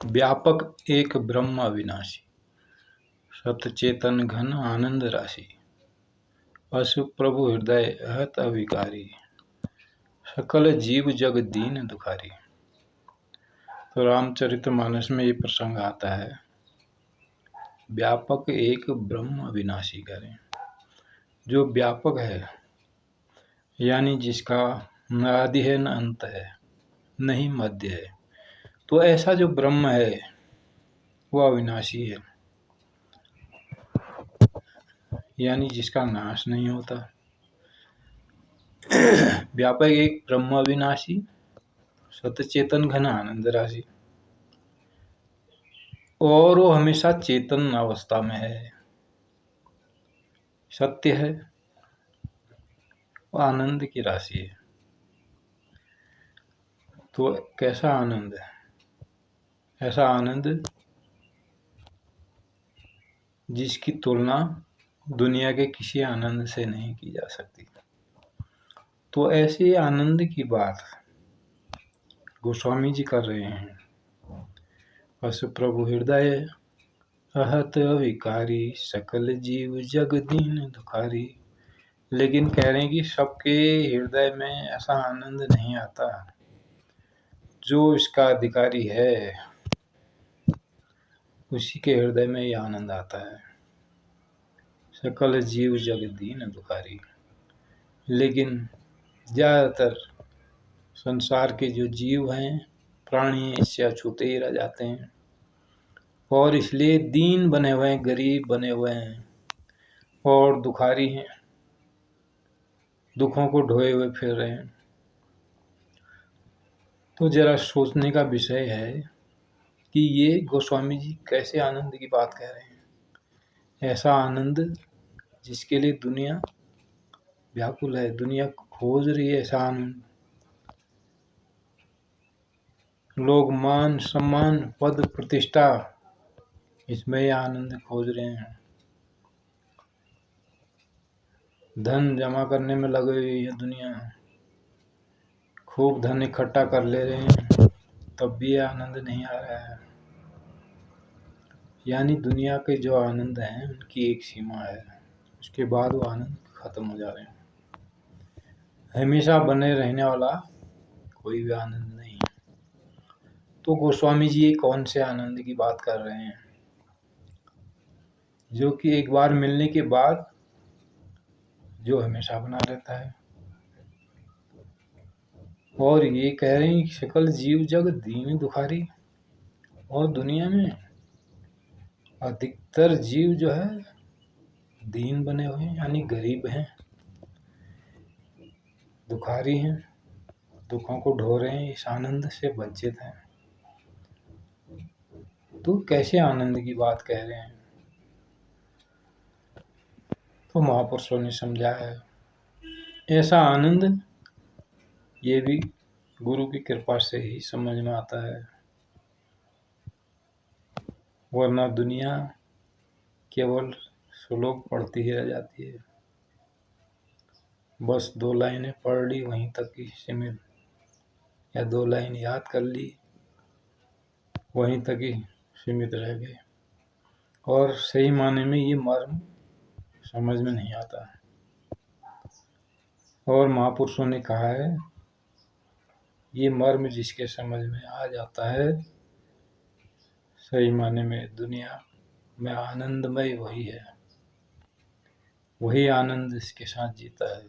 व्यापक एक ब्रह्म अविनाशी, सतचेतन घन आनंद राशि, अशु प्रभु हृदय अहत अविकारी, सकल जीव जग दीन दुखारी। तो रामचरितमानस में ये प्रसंग आता है, व्यापक एक ब्रह्म अविनाशी करें। जो व्यापक है यानी जिसका न आदि है न अंत है, न ही मध्य है, तो ऐसा जो ब्रह्म है वो अविनाशी है, यानी जिसका नाश नहीं होता। व्यापक एक ब्रह्म अविनाशी, सतचेतन घन आनंद राशि, और वो हमेशा चेतन अवस्था में है, सत्य है, वो आनंद की राशि है। तो कैसा आनंद है? ऐसा आनंद जिसकी तुलना दुनिया के किसी आनंद से नहीं की जा सकती। तो ऐसे आनंद की बात गोस्वामी जी कर रहे हैं। अशु प्रभु हृदय अहत अविकारी, सकल जीव जग दीन दुखारी। लेकिन कह रहे हैं कि सबके हृदय में ऐसा आनंद नहीं आता। जो इसका अधिकारी है उसी के हृदय में ये आनंद आता है। सकल जीव जग दीन दुखारी। लेकिन ज़्यादातर संसार के जो जीव हैं, प्राणी हैं, इससे अछूते ही रह जाते हैं और इसलिए दीन बने हुए हैं, गरीब बने हुए हैं और दुखारी हैं, दुखों को ढोए हुए फिर रहे हैं। तो जरा सोचने का विषय है कि ये गोस्वामी जी कैसे आनंद की बात कह रहे हैं। ऐसा आनंद जिसके लिए दुनिया व्याकुल है, दुनिया खोज रही है। ऐसा आनंद लोग मान सम्मान पद प्रतिष्ठा इसमें ये आनंद खोज रहे हैं। धन जमा करने में लगी हुई है दुनिया, खूब धन इकट्ठा कर ले रहे हैं, तब भी आनंद नहीं आ रहा है। यानी दुनिया के जो आनंद हैं उनकी एक सीमा है, उसके बाद वो आनंद खत्म हो जा रहे हैं। हमेशा बने रहने वाला कोई भी आनंद नहीं। तो गोस्वामी जी ये कौन से आनंद की बात कर रहे हैं? जो कि एक बार मिलने के बाद जो हमेशा बना रहता है। और ये कह रहे हैं कि सकल जीव जग दीन दुखारी, और दुनिया में अधिकतर जीव जो है दीन बने हुए हैं, यानी गरीब हैं, दुखारी हैं, दुखों को ढो रहे हैं, इस आनंद से वंचित हैं। तो कैसे आनंद की बात कह रहे हैं? तो महापुरुषों ने समझाया है, ऐसा आनंद ये भी गुरु की कृपा से ही समझ में आता है, वरना दुनिया केवल श्लोक पढ़ती ही रह जाती है। बस 2 लाइनें पढ़ ली, वहीं तक ही सीमित, या 2 लाइन याद कर ली, वहीं तक ही सीमित रह गए, और सही माने में ये मर्म समझ में नहीं आता। और महापुरुषों ने कहा है, ये मर्म जिसके समझ में आ जाता है, सही माने में दुनिया में आनंदमय वही है, वही आनंद इसके साथ जीता है।